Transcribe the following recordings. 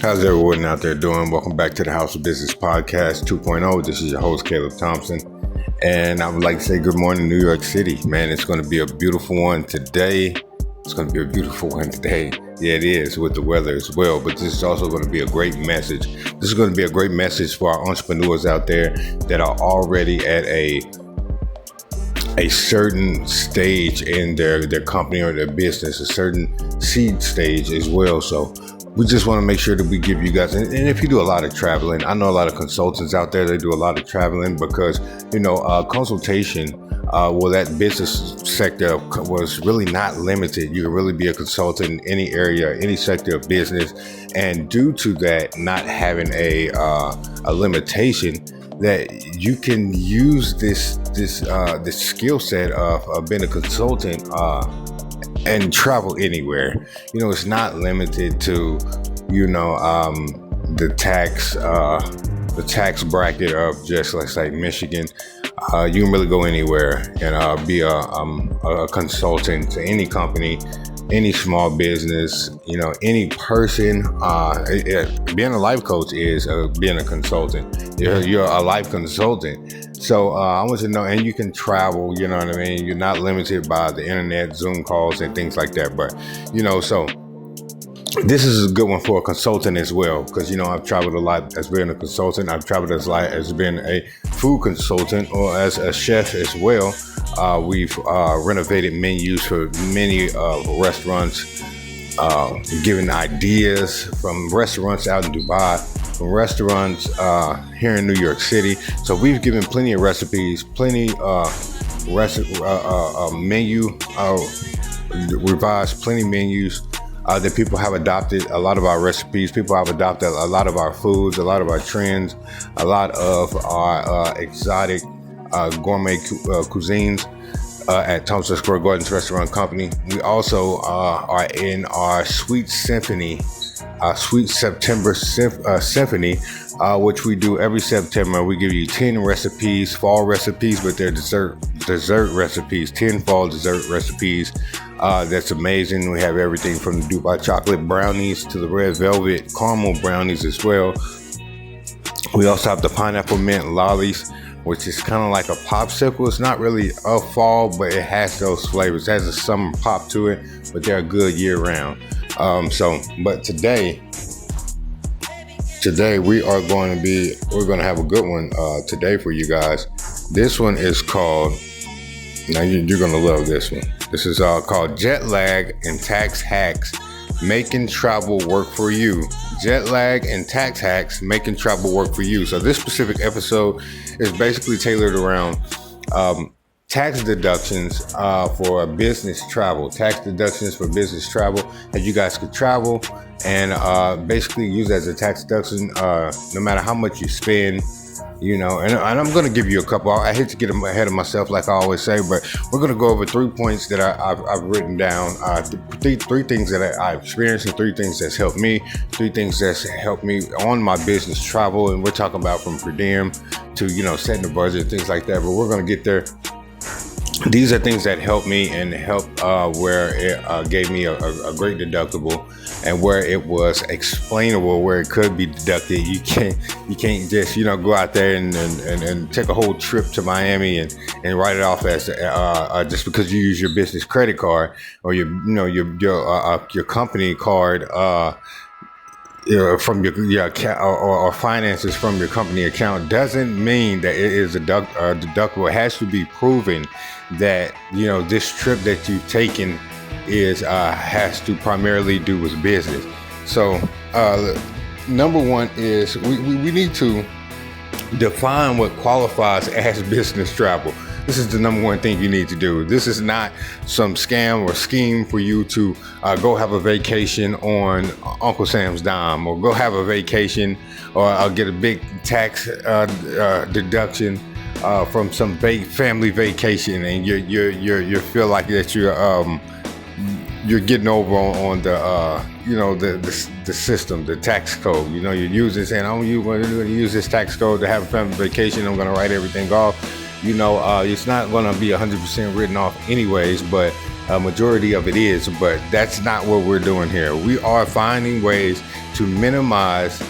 How's everyone out there doing? Welcome back to the House of Business Podcast 2.0. This is your host, Caleb Thompson. And I would like to say good morning, New York City. Man, it's going to be a beautiful one today. It's going to be a beautiful one today. Yeah, it is with the weather as well. But this is also going to be a great message. This is going to be a great message for our entrepreneurs out there that are already at a certain stage in their company or their business, a certain seed stage as well. So we just want to make sure that we give you guys, and if you do a lot of traveling, I know a lot of consultants out there, they do a lot of traveling because, consultation, that business sector was really not limited. You can really be a consultant in any area, any sector of business. And due to that, not having a limitation, that you can use this skill set of being a consultant, and travel anywhere. It's not limited to, the tax bracket of just, let's say, Michigan. You can really go anywhere and be a consultant to any company, any small business, any person. Being a life coach is being a consultant. You're a life consultant. So I want you to know, and you can travel, you know what I mean? You're not limited by the internet, Zoom calls and things like that. But, so this is a good one for a consultant as well, because, I've traveled a lot as being a consultant. I've traveled as being a food consultant or as a chef as well. We've renovated menus for many restaurants, giving ideas from restaurants out in Dubai, from restaurants here in New York City. So we've given plenty of recipes, revised plenty menus that people have adopted. A lot of our recipes, people have adopted a lot of our foods, a lot of our trends, a lot of our exotic gourmet cuisines at Thompson Square Gardens Restaurant Company. We also are in our Sweet Symphony, Sweet September Symphony, which we do every September. We give you 10 recipes, fall recipes, but they're dessert recipes, 10 fall dessert recipes. That's amazing. We have everything from the Dubai chocolate brownies to the red velvet caramel brownies as well. We also have the pineapple mint lollies, which is kind of like a popsicle. It's not really a fall, but it has those flavors. It has a summer pop to it, but they're good year round. But today we're going to have a good one today for you guys. This one is called, now you're going to love this one. This is called Jet Lag and Tax Hacks, Making Travel Work for You. Jet lag and tax hacks, making travel work for you. So this specific episode is basically tailored around tax deductions for business travel. Tax deductions for business travel, that you guys could travel and basically use as a tax deduction no matter how much you spend. And I'm going to give you a couple. I hate to get ahead of myself, like I always say, but we're going to go over 3 points that I've written down. Three things that I've experienced, and 3 things that's helped me. 3 things that's helped me on my business travel, and we're talking about from per diem to setting the budget, things like that. But we're going to get there. These are things that helped me and helped where it gave me a great deductible, and where it was explainable, where it could be deducted. You can't just go out there and take a whole trip to Miami and write it off as just because you use your business credit card or your company card from your account or finances from your company account doesn't mean that it is deductible. It has to be proven that this trip that you've taken has to primarily do with business. So number one is we need to define what qualifies as business travel. This is the number one thing you need to do. This is not some scam or scheme for you to go have a vacation on Uncle Sam's dime, or go have a vacation, or get a big tax deduction from some family vacation, and you feel like that you're getting over on the system, the tax code. You're using, saying, I'm going to use this tax code to have a family vacation. I'm going to write everything off. It's not going to be 100% written off anyways, but A majority of it is, but that's not what we're doing here. We are finding ways to minimize,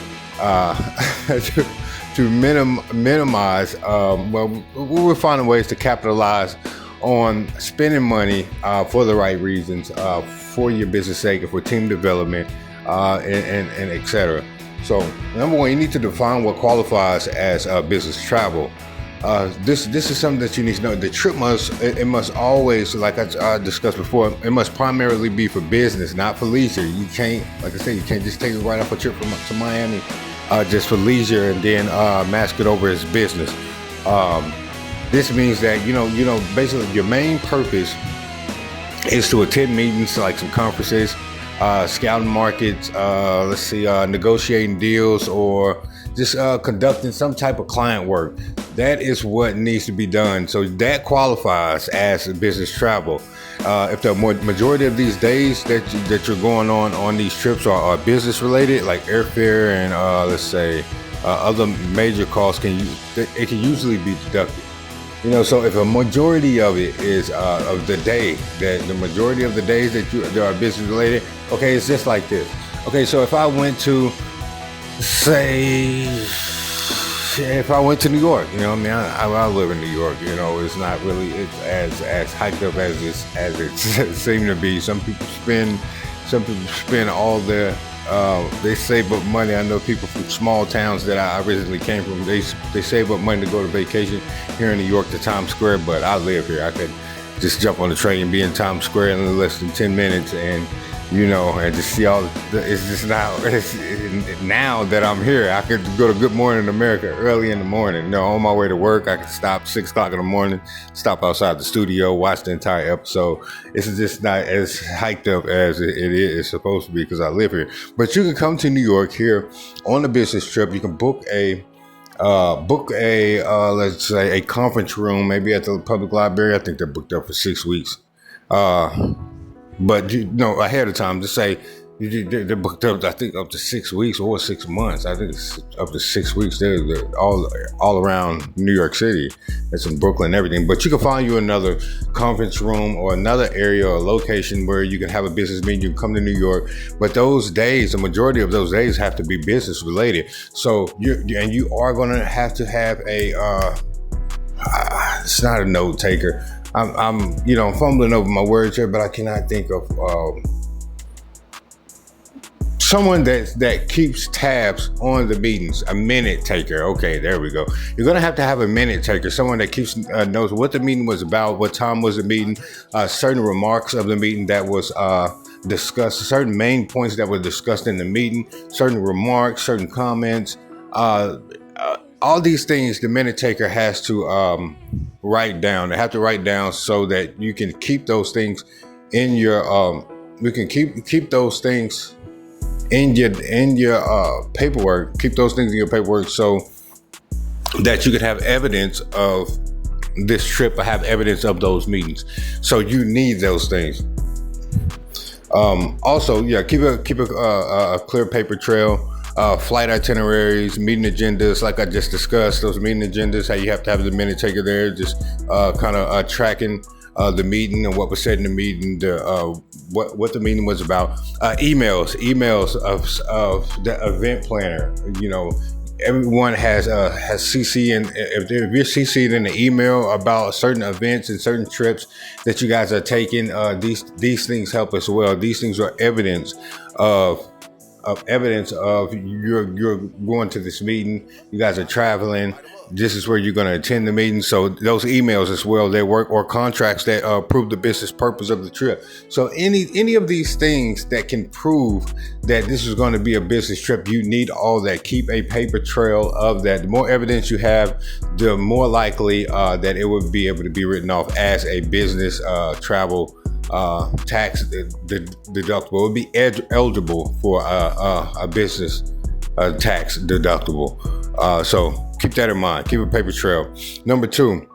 minimize. Well, we're finding ways to capitalize on spending money for the right reasons, for your business sake, and for team development, and etc. So, number one, you need to define what qualifies as business travel. This is something that you need to know. The trip must always, like I discussed before, it must primarily be for business, not for leisure. You can't, like I said, you can't just take it right off a trip to Miami just for leisure and then mask it over as business. This means that basically your main purpose is to attend meetings like some conferences, scouting markets, negotiating deals, or just conducting some type of client work. That is what needs to be done. So that qualifies as business travel. If the majority of these days that you're going on these trips are business related, like airfare and other major costs, it can usually be deducted. So if a majority of it is of the day, that the majority of the days that are business related, okay, it's just like this. Okay, so if I went to New York, I live in New York. It's not really as hyped up as it seemed to be. Some people spend all their they save up money. I know people from small towns that I originally came from. They save up money to go to vacation here in New York to Times Square. But I live here. I could just jump on the train and be in Times Square in less than 10 minutes, and just see all. It's just now that I'm here, I could go to Good Morning America early in the morning. On my way to work, I could stop 6 o'clock in the morning, stop outside the studio, watch the entire episode. It's just not as hiked up as it is supposed to be because I live here. But you can come to New York here on a business trip. You can book a let's say a conference room, maybe at the public library. I think they're booked up for 6 weeks. But ahead of time, to say they're booked up, I think up to 6 weeks or 6 months. I think it's up to 6 weeks. They're all around New York City. It's in Brooklyn and everything. But you can find you another conference room or another area or location where you can have a business meeting. You can come to New York. But those days, the majority of those days have to be business related. So you are going to have it's not a note taker. I'm fumbling over my words here, but I cannot think of someone that keeps tabs on the meetings. A minute taker. Okay, there we go. You're gonna have to have a minute taker. Someone that keeps knows what the meeting was about, what time was the meeting, certain remarks of the meeting that was discussed, certain main points that were discussed in the meeting, certain remarks, certain comments. All these things the minute taker has to write down. They have to write down so that you can keep those things in your you can keep those things in your paperwork. Keep those things in your paperwork so that you can have evidence of this trip or have evidence of those meetings. So you need those things. Also, keep a clear paper trail. Flight itineraries, meeting agendas, like I just discussed, those meeting agendas, how you have to have the minute taker there, just tracking the meeting and what was said in the meeting, what the meeting was about. Emails of the event planner. Everyone has CC, and if you're CC'd in the email about certain events and certain trips that you guys are taking, these things help as well. These things are evidence of you're going to this meeting. You guys are traveling. This is where you're going to attend the meeting. So those emails as well, they work, or contracts that prove the business purpose of the trip. So any of these things that can prove that this is going to be a business trip, you need all that. Keep a paper trail of that. The more evidence you have, the more likely that it would be able to be written off as a business travel tax deductible. It would be eligible for a business tax deductible. So keep that in mind. Keep a paper trail. Number 2,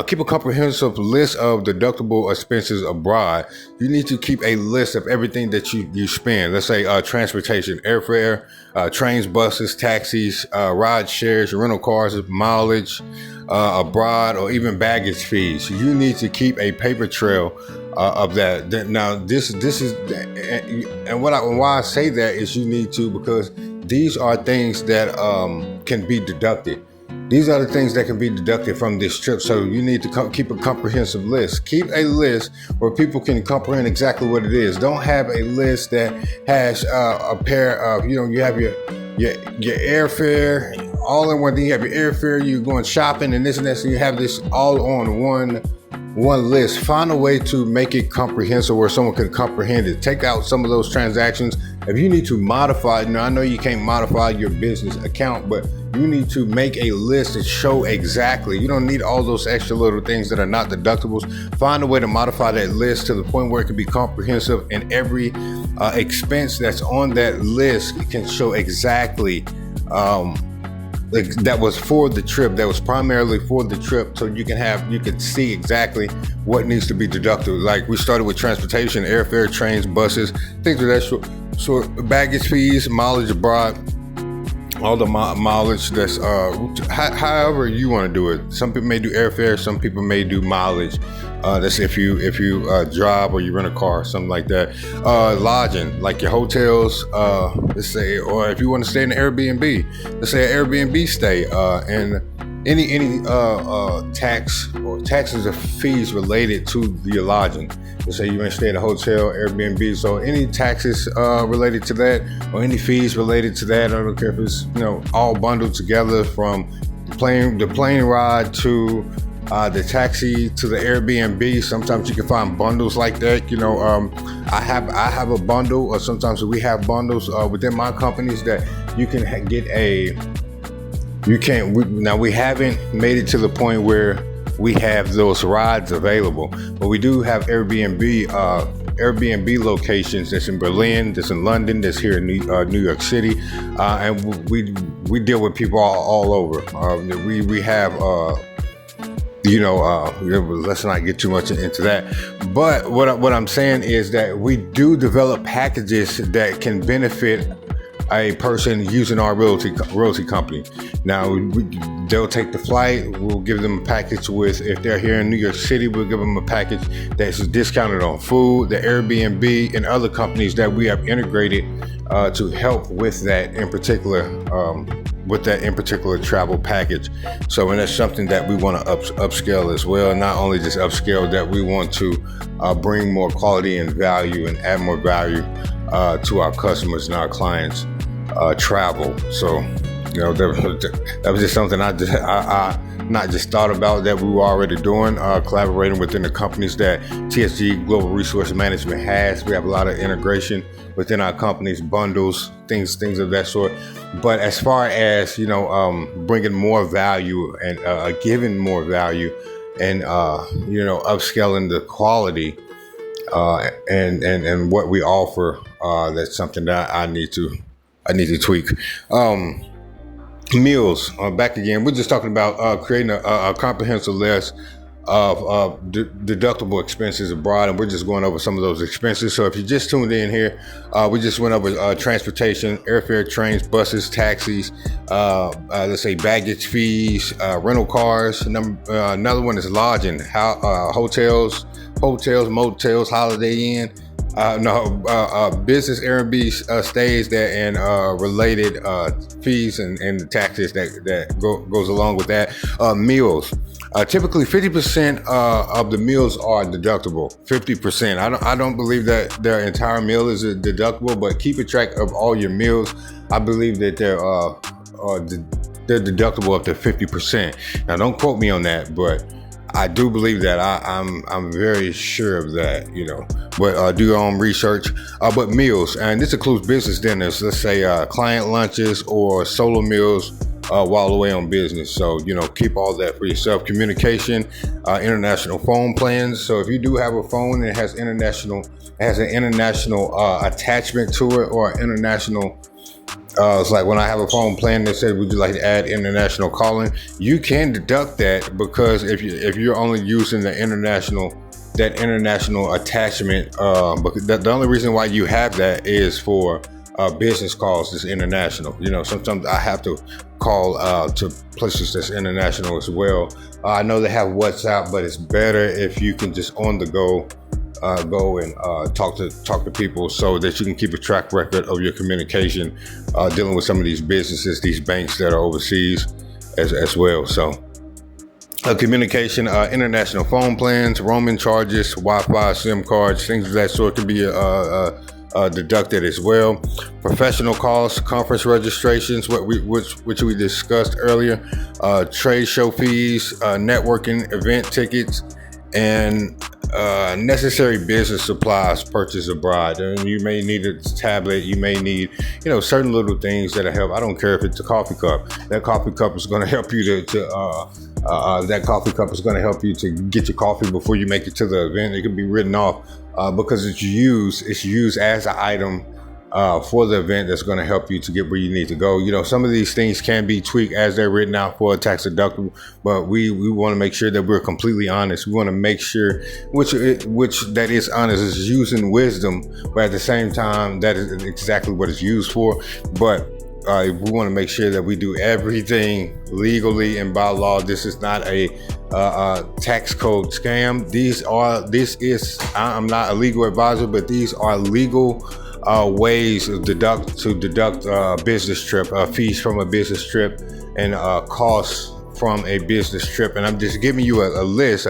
keep a comprehensive list of deductible expenses abroad. You need to keep a list of everything that you spend. Let's say transportation, airfare, trains, buses, taxis, ride shares, rental cars, mileage abroad, or even baggage fees. You need to keep a paper trail of that. Now, this is, and why I say that is you need to, because these are things that can be deducted. These are the things that can be deducted from this trip. So you need to keep a comprehensive list. Keep a list where people can comprehend exactly what it is. Don't have a list that has a pair of, you have your airfare all in one thing. You have your airfare, you're going shopping and this and that. So you have this all on one list. Find a way to make it comprehensive where someone can comprehend it. Take out some of those transactions. If you need to modify, I know you can't modify your business account, but you need to make a list and show exactly. You don't need all those extra little things that are not deductibles. Find a way to modify that list to the point where it can be comprehensive, and every expense that's on that list can show exactly that was for the trip, that was primarily for the trip, so you can see exactly what needs to be deducted. Like we started with transportation, airfare, trains, buses, things of that sort, baggage fees, mileage abroad, all the mileage that's however you want to do it. Some people may do airfare, some people may do mileage. That's if you drive or you rent a car, something like that. Lodging, like your hotels, let's say, or if you want to stay in an Airbnb, let's say an Airbnb stay, and any tax or taxes or fees related to your lodging. Let's say you want to stay at a hotel, Airbnb, so any taxes related to that, or any fees related to that. I don't care if it's all bundled together, from the plane ride to the taxi to the Airbnb. Sometimes you can find bundles like that. I have a bundle, or sometimes we have bundles within my companies that you can get we haven't made it to the point where we have those rides available, but we do have Airbnb locations that's in Berlin, that's in London, that's here in New York City, and we deal with people all over. We have let's not get too much into that. But what I'm saying is that we do develop packages that can benefit a person using our realty company. Now, they'll take the flight. We'll give them a package with, if they're here in New York City, we'll give them a package that's discounted on food, the Airbnb, and other companies that we have integrated to help with that in particular travel package. So, and that's something that we want to upscale as well. Not only just upscale, that we want to bring more quality and value and add more value to our customers and our clients travel. So, that was just something I not just thought about, that we were already doing, collaborating within the companies that TSG Global Resource Management has. We have a lot of integration within our companies, bundles, things of that sort. But as far as, bringing more value and giving more value and, upscaling the quality and what we offer, that's something that I need to tweak. Meals, back again. We're just talking about creating a comprehensive list of deductible expenses abroad, and we're just going over some of those expenses. So if you just tuned in here, we just went over transportation, airfare, trains, buses, taxis, let's say baggage fees, rental cars. Another one is lodging, hotels, motels, Holiday Inn. Business Airbnb stays there, and related fees and the taxes that goes along with that. Meals. Typically 50% of the meals are deductible. 50%. I don't believe that their entire meal is deductible, but keep a track of all your meals. I believe that they're deductible up to 50%. Now, don't quote me on that, but I do believe that. I'm very sure of that, but do your own research. But meals, and this includes business dinners, let's say client lunches or solo meals while away on business. So, keep all that for yourself. Communication, international phone plans. So if you do have a phone and it has an international attachment to it, or international, it's like when I have a phone plan that says, would you like to add international calling? You can deduct that, because if you're only using that international attachment, because the only reason why you have that is for business calls that's international. Sometimes I have to call to places that's international as well. I know they have WhatsApp, but it's better if you can just on the go go and talk to people so that you can keep a track record of your communication dealing with some of these businesses, these banks that are overseas as well. So communication, international phone plans, roaming charges, Wi-Fi, SIM cards, things of that sort can be deducted as well. Professional costs, conference registrations, which we discussed earlier, trade show fees, networking event tickets, and necessary business supplies purchased abroad. And you may need a tablet, you may need, certain little things that'll help. I don't care if it's a coffee cup. That coffee cup is going to help you that coffee cup is going to help you to get your coffee before you make it to the event. It can be written off because it's used as an item for the event that's going to help you to get where you need to go. Some of these things can be tweaked as they're written out for a tax deductible, but we want to make sure that we're completely honest. We want to make sure which that is honest, is using wisdom, but at the same time, that is exactly what it's used for. But we want to make sure that we do everything legally and by law. This is not a tax code scam. I'm not a legal advisor, but these are legal ways to deduct business trip fees from a business trip and costs from a business trip. And I'm just giving you a list.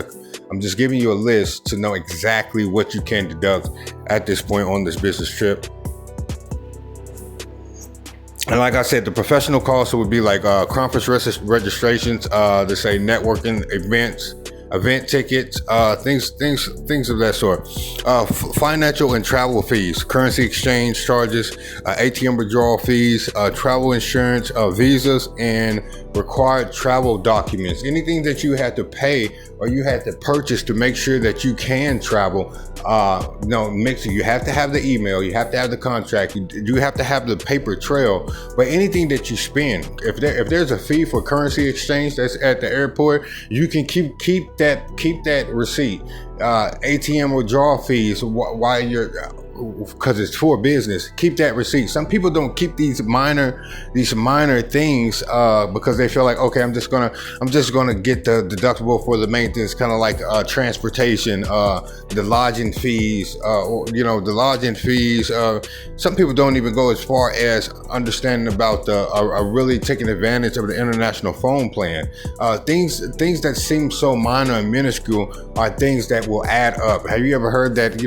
I'm just giving you a list to know exactly what you can deduct at this point on this business trip. And like I said, the professional costs would be like conference registrations, to say networking events, event tickets, things of that sort. Financial and travel fees, currency exchange charges, ATM withdrawal fees, travel insurance, visas, and required travel documents. Anything that you had to pay or you had to purchase to make sure that you can travel. You have to have the email, you have to have the contract, you have to have the paper trail. But anything that you spend, if there's a fee for currency exchange that's at the airport, you can keep that receipt. ATM withdrawal fees while you're, because it's for business, keep that receipt. Some people don't keep these minor things because they feel like, okay, I'm just gonna get the deductible for the maintenance, kind of like transportation, the lodging fees, the lodging fees. Some people don't even go as far as understanding about really taking advantage of the international phone plan. Things that seem so minor and minuscule are things that will add up. Have you ever heard that?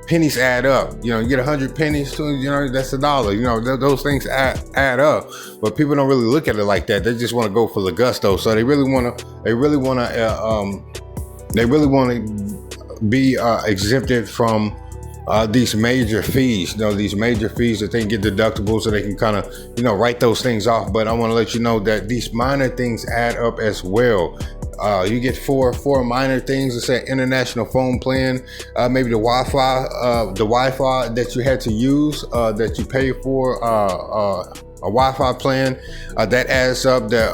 Pennies add up. You get 100 pennies, that's $1. Those things add up. But people don't really look at it like that. They just want to go for the gusto. So they really want to be exempted from these major fees. These major fees that they can get deductible, so they can kind of write those things off. But I want to let you know that these minor things add up as well. You get four minor things. Let's say international phone plan, maybe the Wi-Fi that you had to use, that you pay for, a Wi-Fi plan, that adds up. The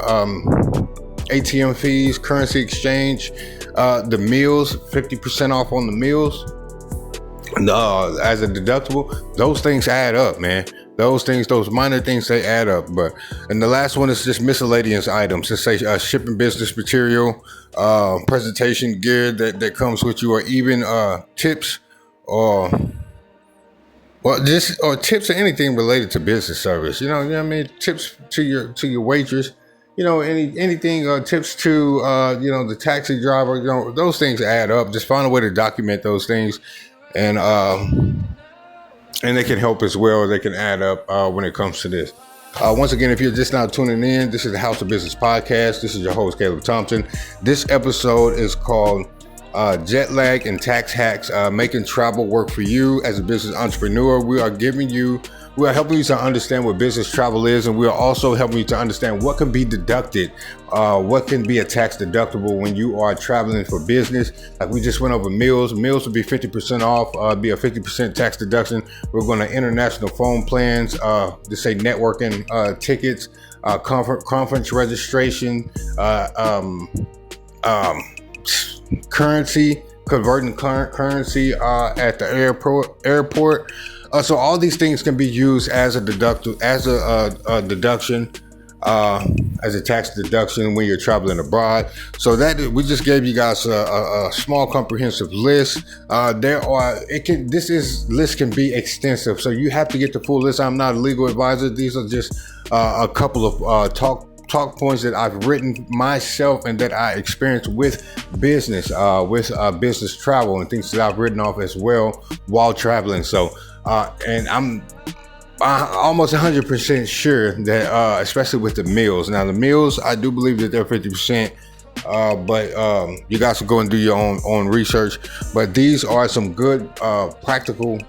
ATM fees, currency exchange, the meals, 50% off on the meals, as a deductible. Those things add up, man. Those minor things, they add up. And the last one is just miscellaneous items. Let's say shipping business material, presentation gear that comes with you, or even tips, or tips or anything related to business service. Tips to your waitress. Anything, tips to the taxi driver. Those things add up. Just find a way to document those things, and they can help as well. They can add up when it comes to this. Once again, if you're just now tuning in, this is the House of Business Podcast. This is your host, Caleb Thompson. This episode is called Jet Lag and Tax Hacks, Making Travel Work for You as a Business Entrepreneur. We are helping you to understand what business travel is, and we are also helping you to understand what can be deducted, what can be a tax deductible when you are traveling for business. Like we just went over meals. Meals would be 50% off, be a 50% tax deduction. We're going to international phone plans, to say networking, tickets, conference registration, currency, converting currency at the airport. So all these things can be used as a deduction. as a tax deduction when you're traveling abroad. So that we just gave you guys a small comprehensive list. This list can be extensive, so you have to get the full list. I'm not a legal advisor. These are just a couple of talk points that I've written myself and that I experienced with business travel and things that I've written off as well while traveling. So and I'm almost 100% sure that, especially with the meals. Now, the meals, I do believe that they're 50%, but you guys can go and do your own research. But these are some good practical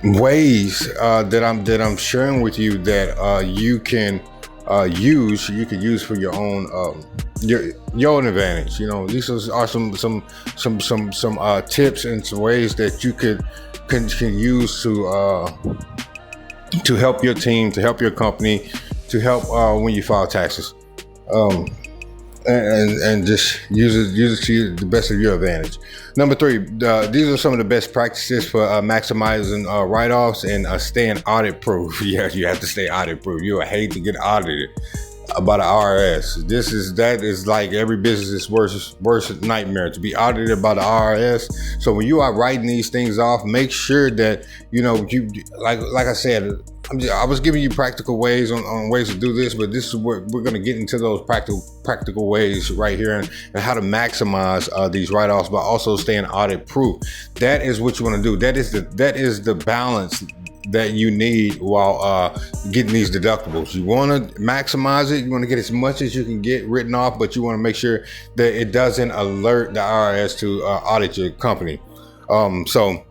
ways that I'm sharing with you that you can use for your own advantage. These are some tips and some ways that you can use to help your team, to help your company, to help when you file taxes, and just use it to the best of your advantage. Number 3, these are some of the best practices for maximizing write-offs and staying audit-proof. Yeah, you have to stay audit-proof. You would hate to get audited by the IRS. That is like every business's worst nightmare, to be audited by the IRS. So when you are writing these things off, make sure that you like I said, I was giving you practical ways on ways to do this, but this is where we're going to get into those practical ways right here and how to maximize these write-offs, but also staying audit-proof. That is what you want to do. That is the balance that you need while getting these deductibles. You want to maximize it. You want to get as much as you can get written off, but you want to make sure that it doesn't alert the IRS to audit your company. So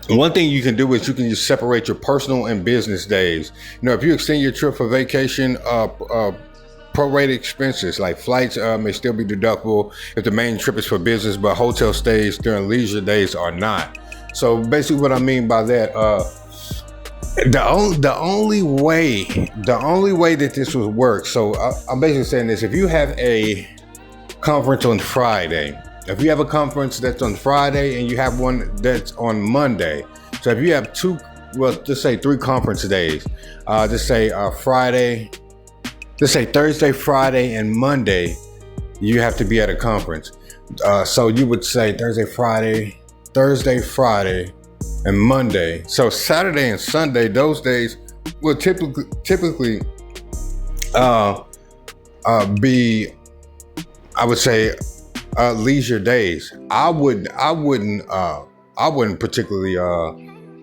one thing you can do is you can just separate your personal and business days. If you extend your trip for vacation, prorated expenses like flights may still be deductible if the main trip is for business, but hotel stays during leisure days are not. So basically what I mean by that, the only way that this would work. So I'm basically saying this: if you have a conference on Friday, if you have a conference that's on Friday and you have one that's on Monday, so if you have just say 3 conference days, just say Thursday, Friday, and Monday, you have to be at a conference. So you would say Thursday, Friday, and Monday. So Saturday and Sunday, those days will typically be, I would say, leisure days. I wouldn't particularly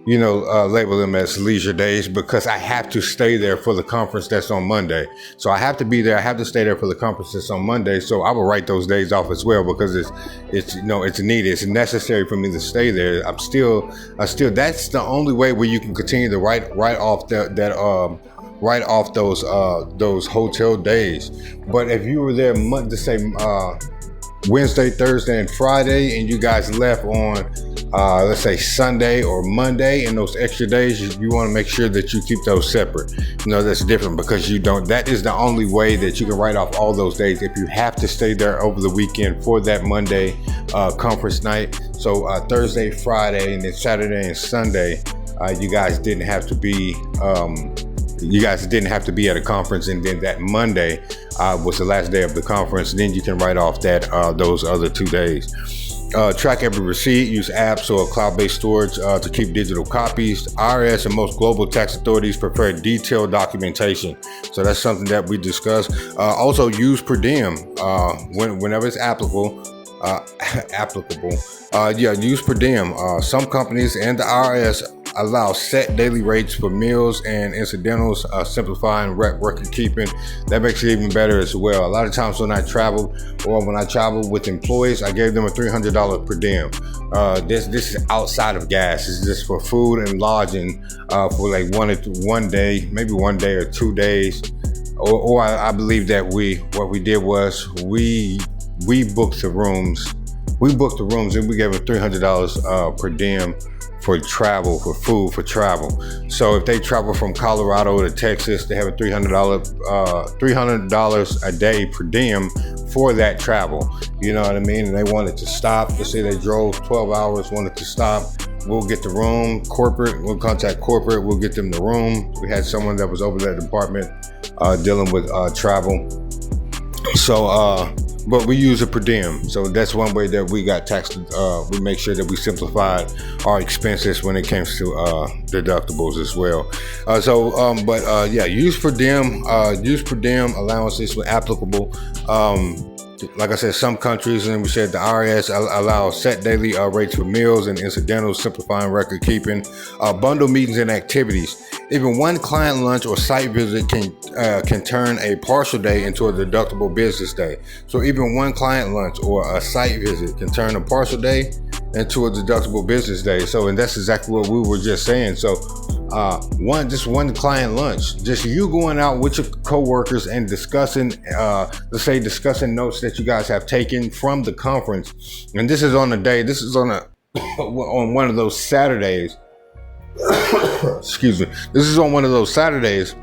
label them as leisure days, because I have to stay there for the conference that's on Monday. So I have to be there. I have to stay there for the conference that's on Monday. So I will write those days off as well, because it's needed. It's necessary for me to stay there. I still that's the only way where you can continue to write off write off those hotel days. But if you were there Wednesday, Thursday, and Friday, and you guys left on let's say Sunday or Monday, and those extra days, you want to make sure that you keep those separate. That's different, because that is the only way that you can write off all those days if you have to stay there over the weekend for that Monday conference night. So Thursday, Friday, and then Saturday and Sunday, you guys didn't have to be at a conference, and then that Monday was the last day of the conference. Then you can write off those other 2 days. Track every receipt. Use apps or cloud-based storage to keep digital copies. IRS and most global tax authorities prefer detailed documentation, so that's something that we discussed. Also, use per diem whenever it's applicable. Use per diem. Some companies and the IRS allow set daily rates for meals and incidentals, simplifying record keeping. That makes it even better as well. A lot of times when I travel with employees, I gave them a $300 per diem. This is outside of gas. It's just for food and lodging for like one day, maybe 1 day or 2 days. Or I believe that what we did was we booked the rooms. We booked the rooms and we gave them $300 per diem for travel, for food, for travel. So if they travel from Colorado to Texas, they have a $300 a day per diem for that travel. You know what I mean? And they wanted to stop. Let's say they drove 12 hours, wanted to stop we'll get the room. We'll contact corporate. We'll get them the room. We had someone that was over that department dealing with travel. So, but we use a per diem. So that's one way that we got taxed. We make sure that we simplified our expenses when it comes to deductibles as well. Use per diem. Use per diem allowances when applicable. Like I said, some countries, and we said the IRS allow set daily rates for meals and incidentals, simplifying record keeping, bundle meetings and activities. Even one client lunch or site visit can turn a partial day into a deductible business day. So even one client lunch or a site visit can turn a partial day into a deductible business day. So, and that's exactly what we were just saying. So, one client lunch, just you going out with your coworkers and discussing notes that you guys have taken from the conference. And this is on on one of those Saturdays. Excuse me. This is on one of those Saturdays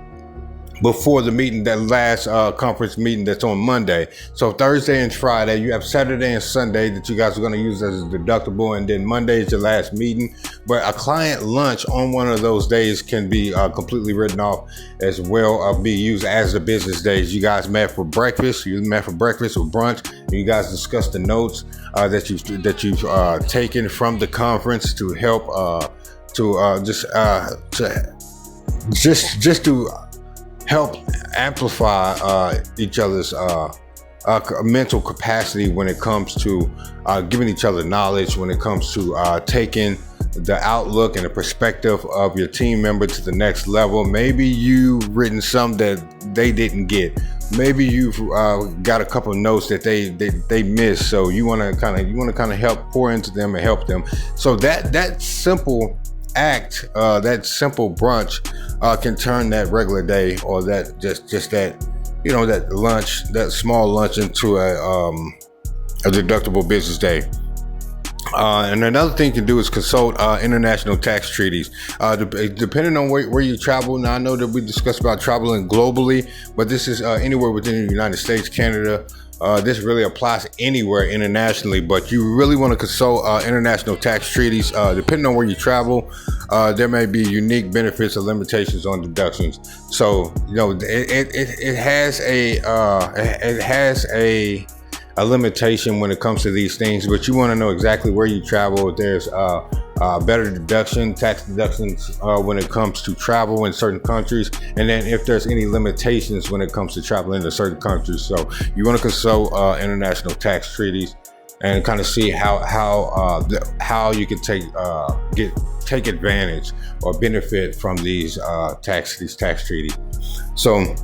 before the meeting, that last conference meeting that's on Monday. So Thursday and Friday, you have Saturday and Sunday that you guys are going to use as a deductible, and then Monday is your last meeting. But a client lunch on one of those days can be completely written off as well, be used as the business days. You guys met for breakfast. You met for breakfast or brunch. And you guys discussed the notes that you've taken from the conference to help to help amplify each other's mental capacity when it comes to giving each other knowledge, when it comes to taking the outlook and the perspective of your team member to the next level. Maybe you've written some that they didn't get. Maybe you've got a couple of notes that they missed. So you want to kind of help pour into them and help them. So that simple act, that simple brunch can turn that regular day, or that just that, that lunch, that small lunch, into a deductible business day. And another thing you can do is consult international tax treaties. Depending on where you travel. Now, I know that we discussed about traveling globally, but this is anywhere within the United States, Canada. This really applies anywhere internationally, but you really want to consult international tax treaties. Depending on where you travel, there may be unique benefits or limitations on deductions. So, it has a limitation when it comes to these things, but you want to know exactly where you travel. There's better tax deductions when it comes to travel in certain countries, and then if there's any limitations when it comes to traveling into certain countries. So you want to consult international tax treaties and kind of see how you can take advantage or benefit from these tax treaties. So,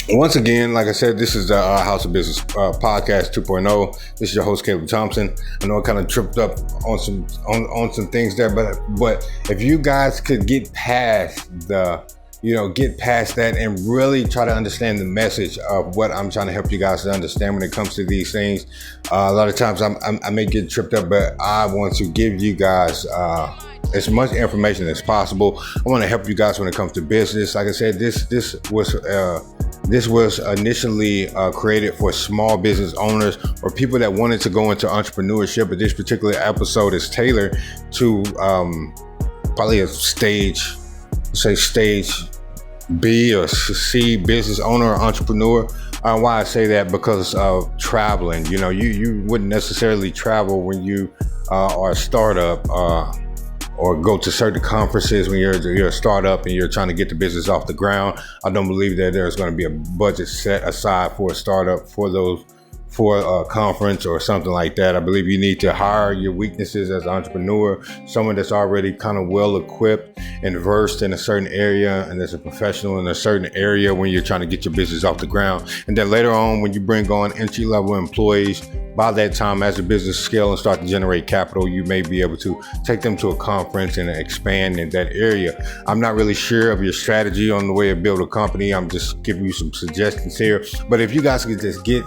once again, like I said, this is the House of Business podcast 2.0. This is your host, Caleb Thompson. I know I kind of tripped up on some things there, but if you guys could get past that and really try to understand the message of what I'm trying to help you guys to understand when it comes to these things. A lot of times I may get tripped up, but I want to give you guys as much information as possible. I want to help you guys when it comes to business. Like I said, this was initially created for small business owners or people that wanted to go into entrepreneurship, but this particular episode is tailored to probably a stage B or C business owner or entrepreneur. Why I say that? Because of traveling. You wouldn't necessarily travel when you are a startup or go to certain conferences when you're a startup and you're trying to get the business off the ground. I don't believe that there's going to be a budget set aside for a startup for a conference or something like that. I believe you need to hire your weaknesses as an entrepreneur, someone that's already kind of well equipped and versed in a certain area and that's a professional in a certain area when you're trying to get your business off the ground. And then later on, when you bring on entry-level employees, by that time, as the business scale and start to generate capital, you may be able to take them to a conference and expand in that area. I'm not really sure of your strategy on the way to build a company. I'm just giving you some suggestions here. But if you guys could just get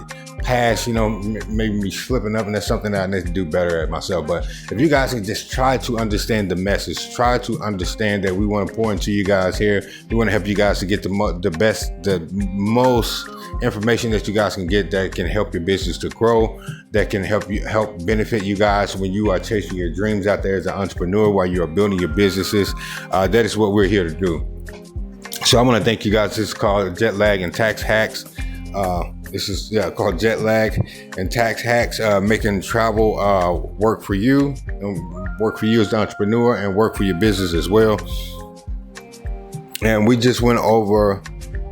past, maybe me slipping up, and that's something that I need to do better at myself. But if you guys can just try to understand the message, try to understand that we want to pour into you guys here. We want to help you guys to get the most information that you guys can get that can help your business to grow, that can help benefit you guys when you are chasing your dreams out there as an entrepreneur while you are building your businesses. That is what we're here to do. So I want to thank you guys. This is called Jet Lag and Tax Hacks. This is called Jet Lag and Tax Hacks, making travel work for you, and work for you as an entrepreneur, and work for your business as well. And we just went over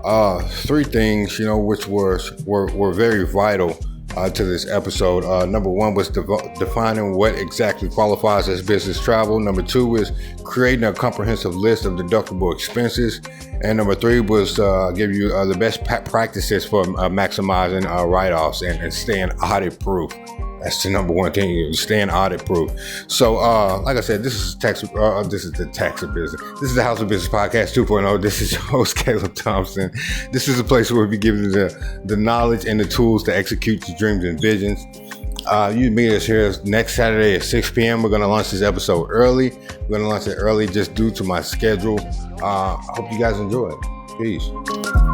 3 things, which were very vital to this episode. Number 1 was defining what exactly qualifies as business travel. Number 2 is creating a comprehensive list of deductible expenses. And number 3 was give you the best practices for maximizing write-offs and staying audit-proof. That's the number 1 thing, staying audit-proof. So, like I said, this is the Tax of Business. This is the House of Business Podcast 2.0. This is your host, Caleb Thompson. This is a place where we give you the knowledge and the tools to execute your dreams and visions. You meet us here next Saturday at 6 p.m. We're going to launch this episode early. We're going to launch it early just due to my schedule. I hope you guys enjoy it. Peace.